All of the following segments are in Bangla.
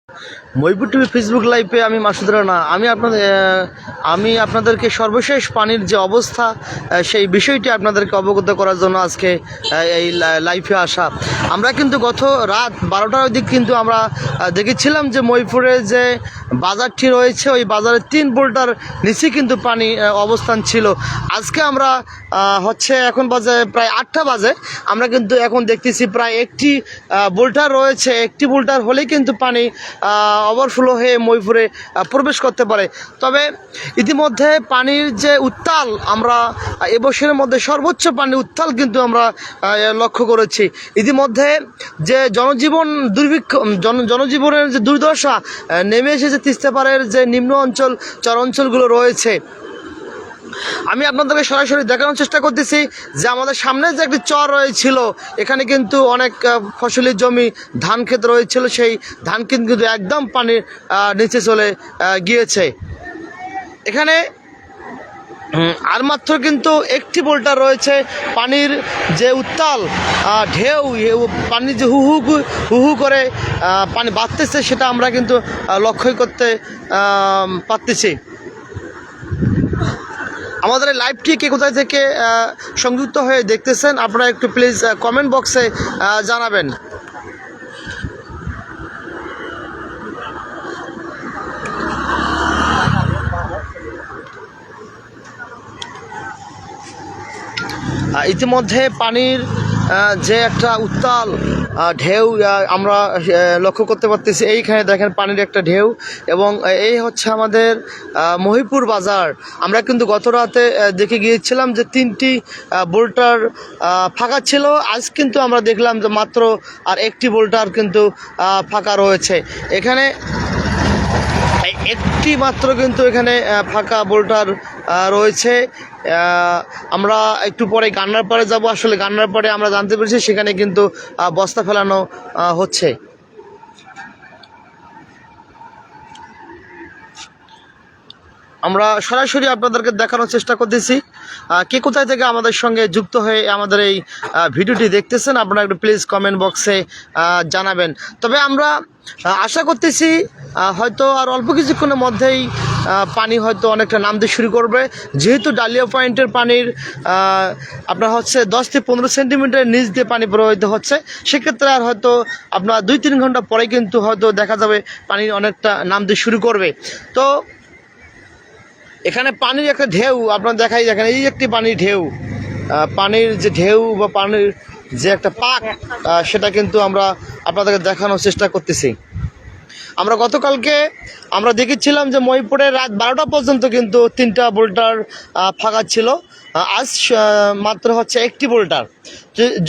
মহিপুর টিভি ফেসবুক লাইভে আমি মাসুদ রানা। আমি আপনাদেরকে সর্বশেষ পানির যে অবস্থা সেই বিষয়টি আপনাদেরকে অবগত করার জন্য আজকে এই লাইভে আসা। আমরা কিন্তু গত রাত 12টার দিক কিন্তু আমরা দেখেছিলাম যে মহিপুরে যে বাজারটি রয়েছে ওই বাজারের 3 বোল্টার নিচে কিন্তু পানি অবস্থান ছিল। আজকে আমরা এখন বাজে প্রায় 8টা বাজে, আমরা কিন্তু এখন দেখতেছি প্রায় একটি বোল্টার রয়েছে। একটি বোল্টার হলেই কিন্তু পানি ওভারফ্লো হয়ে মহিপুরে প্রবেশ করতে পারে। তবে ইতিমধ্যে পানির যে উত্তাল, আমরা এবছরের মধ্যে সর্বোচ্চ পানির উত্তাল কিন্তু আমরা লক্ষ্য করেছি। ইতিমধ্যে যে জনজীবনের যে দুর্দশা নেমে এসেছে তিস্তা পাড়ের যে নিম্ন অঞ্চল চর অঞ্চলগুলো রয়েছে, আমি আপনাদেরকে সরাসরি দেখানোর চেষ্টা করতেছি যে আমাদের সামনে যে একটি চর রয়েছিল, এখানে কিন্তু অনেক ফসলি জমি ধান ক্ষেত রয়েছিল, সেই ধান কিন্তু একদম পানির নিচে চলে গিয়েছে। এখানে আর মাত্র কিন্তু একটি বোল্টার রয়েছে। পানির যে উত্তাল ঢেউ, পানি যে হু হু করে পানি বাড়তেছে সেটা আমরা কিন্তু লক্ষ্যই করতে পারতেছি। আমাদের এই লাইভটি কে কোথায় থেকে সংযুক্ত হয়ে দেখতেছেন আপনারা একটু প্লিজ কমেন্ট বক্সে জানাবেন। ইতিমধ্যে পানির যে একটা উত্তাল ঢেউ আমরা লক্ষ্য করতে পারতেছি। এইখানে দেখেন পানির একটা ঢেউ, এবং এই হচ্ছে আমাদের মহিপুর বাজার। আমরা কিন্তু গত রাতে দেখে গিয়েছিলাম যে 3টি বোল্টার ফাঁকা ছিল। আজ কিন্তু আমরা দেখলাম যে মাত্র আর একটি বোল্টার কিন্তু ফাঁকা রয়েছে। এখানে একটি মাত্র কিন্তু এখানে ফাঁকা বোল্টার রয়েছে। আমরা একটু পরে গান্নার পাড়ে যাব। আসলে গান্নার পাড়ে আমরা জানতে পেরেছি সেখানে কিন্তু বস্তা ফেলানো হচ্ছে। আমরা সরাসরি আপনাদেরকে দেখানোর চেষ্টা করতেছি। কে কোথায় থেকে আমাদের সঙ্গে যুক্ত হয়ে আমাদের এই ভিডিওটি দেখতেছেন আপনারা একটু প্লিজ কমেন্ট বক্সে জানাবেন। তবে আমরা আশা করতেছি হয়তো আর অল্প কিছুক্ষণের মধ্যেই পানি হয়তো অনেকটা নামতে শুরু করবে। যেহেতু ডালিয়া পয়েন্টের পানির আপনার হচ্ছে 10 থেকে 15 সেন্টিমিটার নিচ দিয়ে পানি প্রবাহিত হচ্ছে, সেক্ষেত্রে আর হয়তো আপনার 2-3 ঘন্টা পরে কিন্তু হয়তো দেখা যাবে পানি অনেকটা নামতে শুরু করবে। তো এখানে পানির একটা ঢেউ আপনার দেখাই, দেখেন এই একটি পানির ঢেউ, পানির যে ঢেউ বা পানির যে একটা পাক সেটা কিন্তু আমরা আপনাদেরকে দেখানোর চেষ্টা করতেছি। আমরা গতকালকে আমরা দেখেছিলাম যে মহিপুরে রাত 12টা পর্যন্ত কিন্তু 3টা বোল্টার ফাঁকা ছিল। আজ মাত্র হচ্ছে একটি বোল্টার।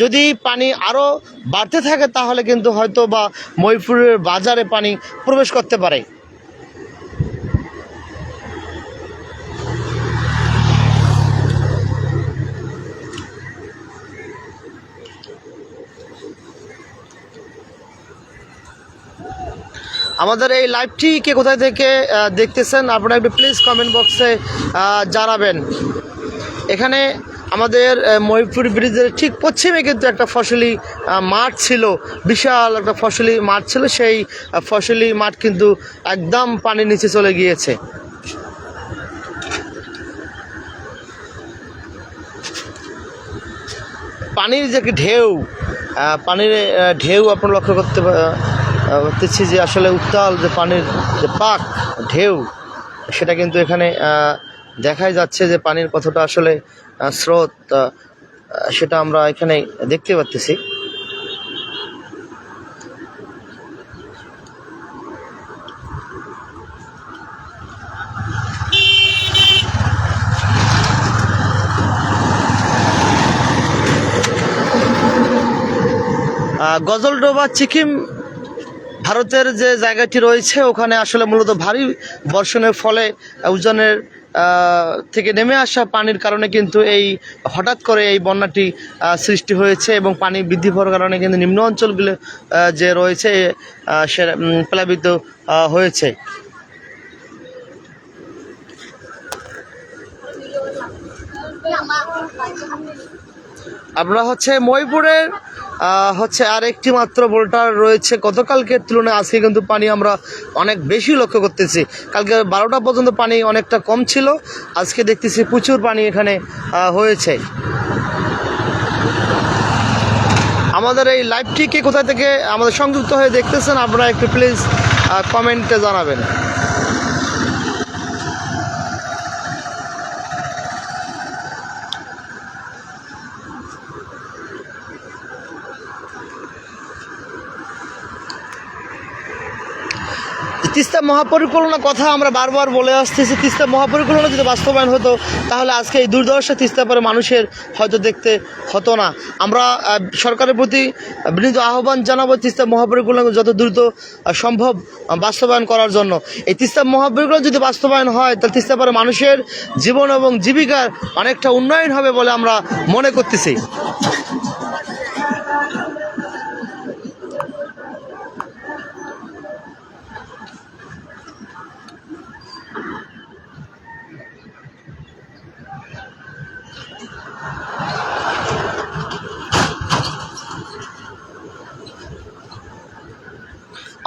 যদি পানি আরও বাড়তে থাকে তাহলে কিন্তু হয়তো বা মহিপুরের বাজারে পানি প্রবেশ করতে পারে। আমাদের এই লাইভটি কে কোথায় থেকে দেখতেছেন আপনারা একটু প্লিজ কমেন্ট বক্সে জানাবেন। এখানে আমাদের মহিপুর ব্রিজের ঠিক পশ্চিমে কিন্তু একটা ফসলি মাঠ ছিল, বিশাল একটা ফসলি মাঠ ছিল। সেই ফসলি মাঠ কিন্তু একদম পানির নিচে চলে গিয়েছে। পানির যে ঢেউ, পানির ঢেউ আপনারা লক্ষ্য করতে পারতেছি যে আসলে উত্তাল যে পানির যে পাক ঢেউ সেটা কিন্তু এখানে দেখাই যাচ্ছে যে পানির কতটা আসলে স্রোত সেটা আমরা এখানে দেখতে পাচ্ছি। গজলডোবা চিকিম ভারতের যে জায়গাটি রয়েছে ওখানে আসলে মূলত ভারী বর্ষণের ফলে উজানের থেকে নেমে আসা পানির কারণে কিন্তু এই হঠাৎ করে এই বন্যাটি সৃষ্টি হয়েছে, এবং পানি বৃদ্ধি পাওয়ার কারণে কিন্তু নিম্ন অঞ্চলগুলো যে রয়েছে সে প্লাবিত হয়েছে। আমরা হচ্ছে মহিপুরের হচ্ছে আরেকটি মাত্র বোল্টার রয়েছে। গতকালকের তুলনায় আজকে কিন্তু পানি আমরা অনেক বেশি লক্ষ্য করতেছি। কালকে 12টা পর্যন্ত পানি অনেকটা কম ছিল, আজকে দেখতেছি প্রচুর পানি এখানে হয়েছে। আমাদের এই লাইভটিকে কোথা থেকে আমাদের সংযুক্ত হয়ে দেখতেছেন আপনারা একটু প্লিজ কমেন্টে জানাবেন। তিস্তা মহাপরিকল্পনার কথা আমরা বারবার বলে আসতেছি। তিস্তা মহাপরিকল্পনা যদি বাস্তবায়ন হতো তাহলে আজকে এই দুর্দশা তিস্তা পরে মানুষের হয়তো দেখতে হতো না। আমরা সরকারের প্রতি বিনীত আহ্বান জানাবো তিস্তা মহাপরিকল্পনা যত দ্রুত সম্ভব বাস্তবায়ন করার জন্য। এই তিস্তা মহাপরিকল্পনা যদি বাস্তবায়ন হয় তাহলে তিস্তা পরে মানুষের জীবন এবং জীবিকার অনেকটা উন্নয়ন হবে বলে আমরা মনে করতেছি।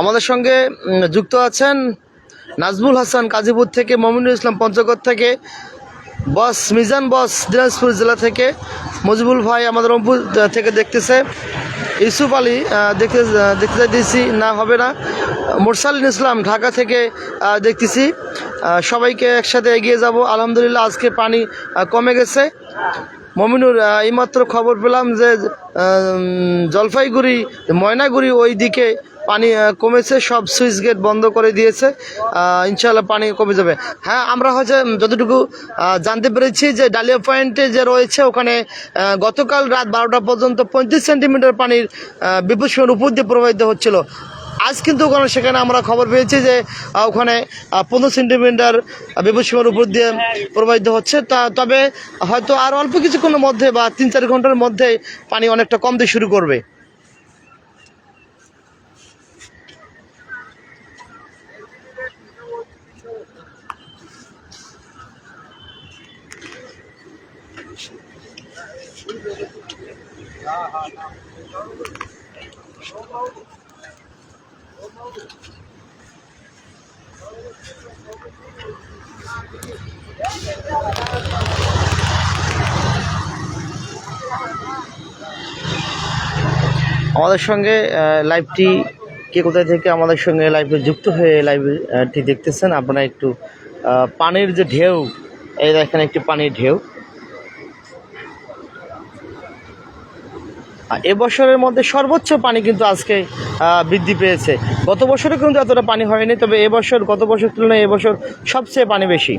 আমাদের সঙ্গে যুক্ত আছেন নাজমুল হাসান কাজীপুর থেকে, মমিনুল ইসলাম পঞ্চগড় থেকে, বস মিজান বস দিনাজপুর জেলা থেকে, মজিবুল ভাই আমাদের রংপুর থেকে দেখতেছে, ইউসুফ আলী দেখতে দিয়েছি না হবে না, মোরসালিন ইসলাম ঢাকা থেকে দেখতেছি। সবাইকে একসাথে এগিয়ে যাব। আলহামদুলিল্লাহ আজকে পানি কমে গেছে। মমিনুর এইমাত্র খবর পেলাম যে জলপাইগুড়ি ময়নাগুড়ি ওই দিকে পানি কমেছে, সব সুইচ গেট বন্ধ করে দিয়েছে। ইনশাআল্লাহ পানি কমে যাবে। হ্যাঁ, আমরা হচ্ছে যতটুকু জানতে পেরেছি যে ডালিয়া পয়েন্টে যে রয়েছে ওখানে গতকাল রাত 12টা পর্যন্ত 35 সেন্টিমিটার পানির বিপুল সীমার উপর দিয়ে প্রবাহিত হচ্ছিল। আজ কিন্তু সেখানে আমরা খবর পেয়েছি যে ওখানে 15 সেন্টিমিটার বিপুল সীমার উপর দিয়ে প্রবাহিত হচ্ছে। তবে হয়তো আর অল্প কিছুক্ষণের মধ্যে বা 3-4 ঘন্টার মধ্যে পানি অনেকটা কমতে শুরু করবে। আমাদের সঙ্গে লাইভটি কে কোথায় থেকে আমাদের সঙ্গে লাইভে যুক্ত হয়ে লাইভটি দেখতেছেন আপনারা একটু পানির যে ঢেউ, এই দেখেন একটি পানির ঢেউ। এবছরের মধ্যে সর্বোচ্চ পানি কিন্তু আজকে বৃদ্ধি পেয়েছে। গত বছরে কিন্তু এতটা পানি হয়নি, তবে এবছর গত বছর তুলনায় এবছর সবচেয়ে পানি বেশি।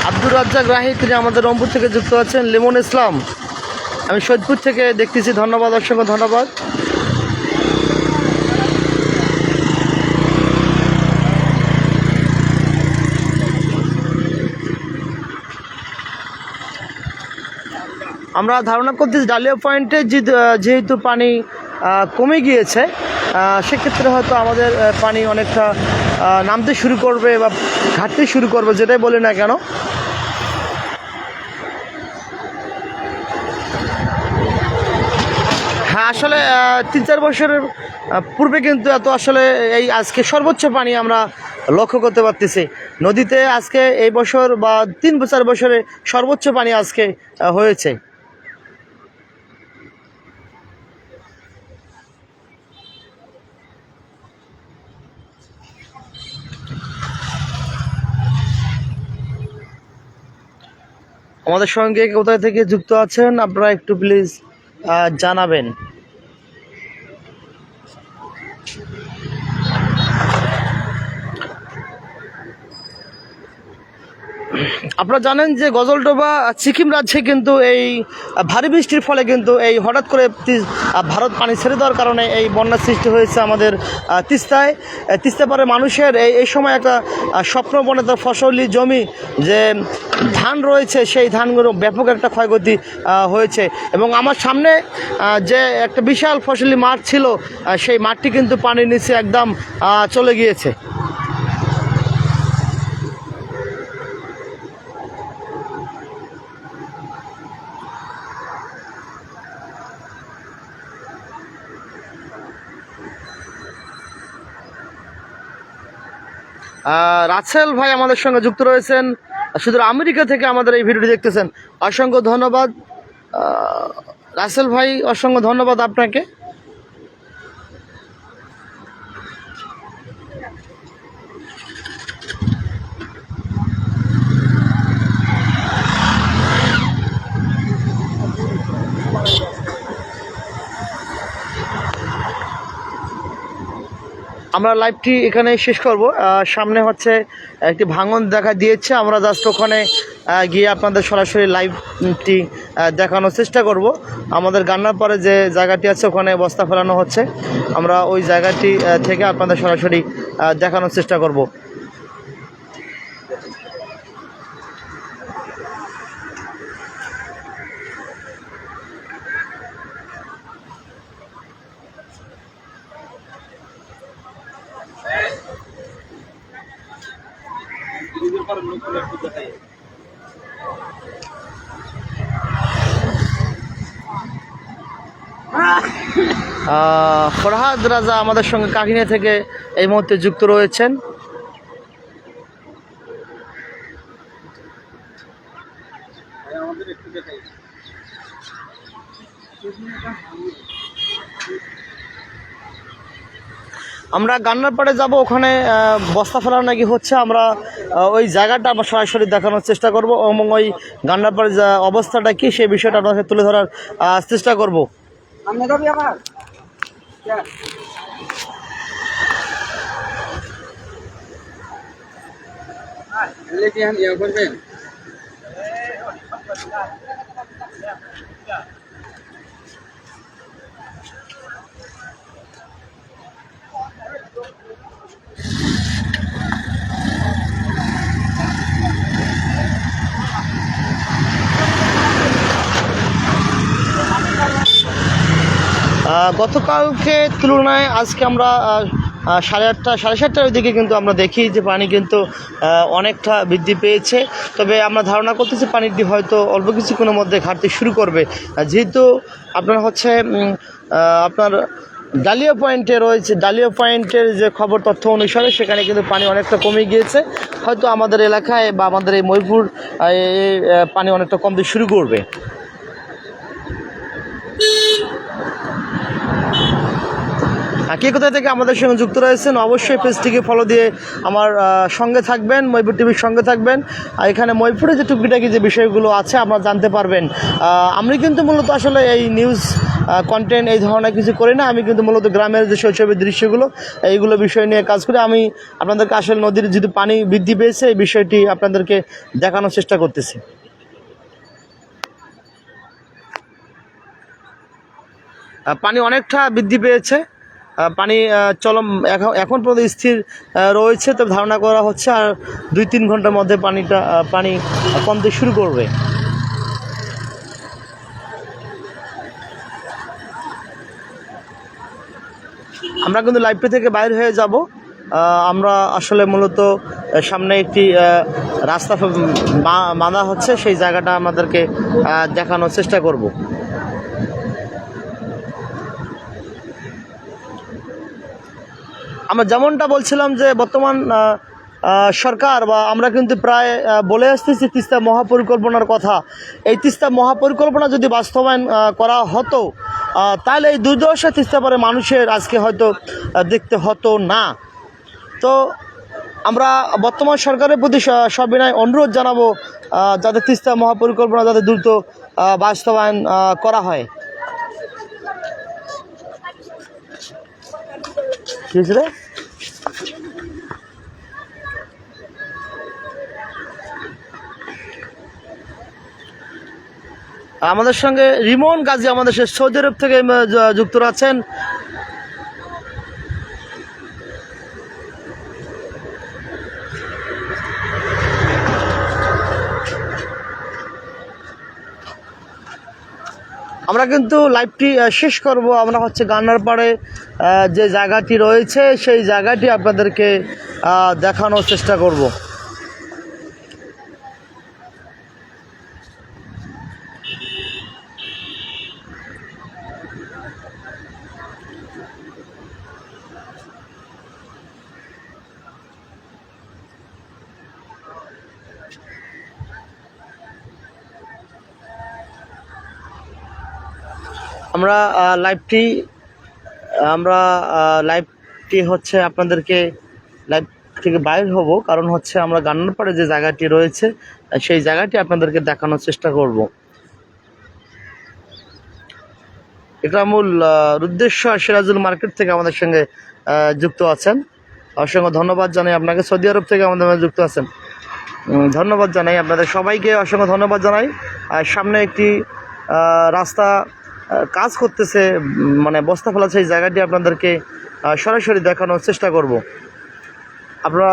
আব্দুর রাজ্জাক রাহি তিনি আমাদের রংপুর থেকে যুক্ত আছেন। লিমন ইসলাম আমি সৈয়দপুর থেকে দেখতেছি, ধন্যবাদ, অসংখ্য ধন্যবাদ। আমরা ধারণা করতেছি ডালিয়া পয়েন্টে যেহেতু পানি কমে গিয়েছে, সেক্ষেত্রে হয়তো আমাদের পানি অনেকটা নামতে শুরু করবে বা ঘাটতে শুরু করবে, যেটাই বলি না কেন। হ্যাঁ, আসলে 3-4 বছরের পূর্বে কিন্তু এত আসলে এই আজকে সর্বোচ্চ পানি আমরা লক্ষ্য করতে পারতেছি নদীতে। আজকে এই বছর বা 3-4 বছরে সর্বোচ্চ পানি আজকে হয়েছে। আমাদের সঙ্গে কোথায় থেকে যুক্ত আছেন আপনারা একটু প্লিজ জানাবেন। আপনারা জানেন যে গজলডোবা সিকিম রাজ্যে কিন্তু এই ভারী বৃষ্টির ফলে কিন্তু এই হঠাৎ করে ভারত পানি ছেড়ে দেওয়ার কারণে এই বন্যার সৃষ্টি হয়েছে আমাদের তিস্তায়। তিস্তাপাড়ে মানুষের এই সময় একটা স্বপ্নবনত ফসলি জমি যে ধান রয়েছে সেই ধানগুলো ব্যাপক একটা ক্ষয়ক্ষতি হয়েছে এবং আমার সামনে যে একটা বিশাল ফসলি মাঠ ছিল সেই মাঠটি কিন্তু পানির নিচে একদম চলে গিয়েছে। রাসেল ভাই আমাদের সঙ্গে যুক্ত রয়েছেন, শুধু আমেরিকা থেকে আমাদের এই ভিডিওটি দেখতেছেন, অসংখ্য ধন্যবাদ রাসেল ভাই, অসংখ্য ধন্যবাদ আপনাকে। আমরা লাইভটি এখানে শেষ করব। সামনে হচ্ছে একটি ভাঙন দেখা দিয়েছে, আমরা জাস্ট ওখানে গিয়ে আপনাদের সরাসরি লাইভটি দেখানোর চেষ্টা করব। আমাদের গান্নার পরে যে জায়গাটি আছে ওখানে বস্তা ফেলানো হচ্ছে, আমরা ওই জায়গাটি থেকে আপনাদের সরাসরি দেখানোর চেষ্টা করব। ফরহাদ রাজা আমাদের সঙ্গে কাকিনিয়া থেকে এই মুহূর্তে যুক্ত রয়েছেন। আমরা গান্নারপাড়ে যাব, ওখানে বস্তা ফেলানো নাকি হচ্ছে, আমরা ওই জায়গাটা আমরা সরাসরি দেখানোর চেষ্টা করব এবং ওই গান্নারপাড়ের যে অবস্থাটা কি সেই বিষয়টা আপনাদের তুলে ধরার চেষ্টা করব। গতকালকে তুলনায় আজকে আমরা 8:30 7:30 ওইদিকে কিন্তু আমরা দেখি যে পানি কিন্তু অনেকটা বৃদ্ধি পেয়েছে। তবে আমরা ধারণা করতেছি পানিটি হয়তো অল্প কিছুক্ষণের মধ্যে ঘাটতে শুরু করবে, যেহেতু আপনার হচ্ছে আপনার ডালিয়া পয়েন্টে রয়েছে, ডালিয়া পয়েন্টের যে খবর তথ্য অনুসারে সেখানে কিন্তু পানি অনেকটা কমে গিয়েছে। হয়তো আমাদের এলাকায় বা আমাদের এই ময়ূরপুর পানি অনেকটা কমতে শুরু করবে। কে কোথায় থেকে আমাদের সঙ্গে যুক্ত রয়েছেন অবশ্যই পেজটিকে ফলো দিয়ে আমার সঙ্গে থাকবেন, ময়ূরপুর টিভির সঙ্গে থাকবেন। আর এখানে ময়ূরপুরে যে টুকিটাকি যে বিষয়গুলো আছে আপনারা জানতে পারবেন। আমি কিন্তু মূলত আসলে এই নিউজ কন্টেন্ট এই ধরনের কিছু করি না, আমি কিন্তু মূলত গ্রামের যে শৈশবের দৃশ্যগুলো এইগুলো বিষয় নিয়ে কাজ করি। আমি আপনাদেরকে আসলে নদীর যেহেতু পানি বৃদ্ধি পেয়েছে এই বিষয়টি আপনাদেরকে দেখানোর চেষ্টা করতেছি। পানি অনেকটা বৃদ্ধি পেয়েছে, পানি এখন পর্যন্ত স্থির রয়েছে, তবে ধারণা করা হচ্ছে আর 2-3 ঘন্টার মধ্যে পানি কমতে শুরু করবে। আমরা কিন্তু লাইভটি থেকে বাইরে হয়ে যাব। আমরা আসলে মূলত সামনে একটি রাস্তা বাঁধা হচ্ছে, সেই জায়গাটা আমাদেরকে দেখানোর চেষ্টা করব। আমরা যেমনটা বলছিলাম যে বর্তমান সরকার বা আমরা কিন্তু প্রায় বলে আসতেছি তিস্তা মহাপরিকল্পনার কথা। এই তিস্তা মহাপরিকল্পনা যদি বাস্তবায়ন করা হতো তাহলে এই দুর্দশা তিস্তাপাড়ের মানুষের আজকে হয়তো দেখতে হতো না। তো আমরা বর্তমান সরকারের প্রতি সবিনয় অনুরোধ জানাবো যাতে তিস্তা মহাপরিকল্পনা যাতে দ্রুত বাস্তবায়ন করা হয়। কি হয়েছিল? আমাদের সঙ্গে রিমন গাজী আমাদের সৌদি আরব থেকে যুক্ত আছেন। আমরা কিন্তু লাইভটি শেষ করব। আমরা হচ্ছে গান্নার পাড়ে যে জায়গাটি রয়েছে সেই জায়গাটি আপনাদেরকে দেখানোর চেষ্টা করব। আমরা লাইভটি হচ্ছে আপনাদেরকে লাইভ থেকে বাইর হব, কারণ হচ্ছে আমরা গান্নার পাড়ে যে জায়গাটি রয়েছে সেই জায়গাটি আপনাদেরকে দেখানোর চেষ্টা করব। ইকরামুল উদ্দেশ্য সিরাজুল মার্কেট থেকে আমাদের সঙ্গে যুক্ত আছেন। অসংখ্য ধন্যবাদ জানাই আপনাকে। সৌদি আরব থেকে আমাদের সঙ্গে যুক্ত আছেন, ধন্যবাদ জানাই আপনাদের সবাইকে, অসংখ্য ধন্যবাদ জানাই। সামনে একটি রাস্তা কাজ করতেছে, মানে বস্তা ফেলা, সেই জায়গাটি আপনাদেরকে সরাসরি দেখানোর চেষ্টা করব। আপনারা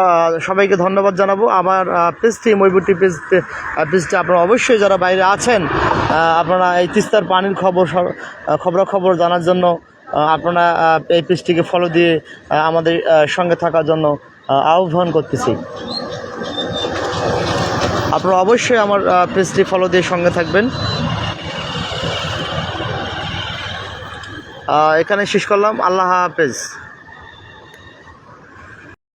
সবাইকে ধন্যবাদ জানাবো। আমার পেজটি মইবুটি পেজটি আপনারা অবশ্যই যারা বাইরে আছেন আপনারা এই তিস্তার পানির খবরাখবর জানার জন্য আপনারা এই পেজটিকে ফলো দিয়ে আমাদের সঙ্গে থাকার জন্য আহ্বান করতেছি। আপনারা অবশ্যই আমার পেজটি ফলো দিয়ে সঙ্গে থাকবেন। এখানে শেষ করলাম। আল্লাহ হাফেজ।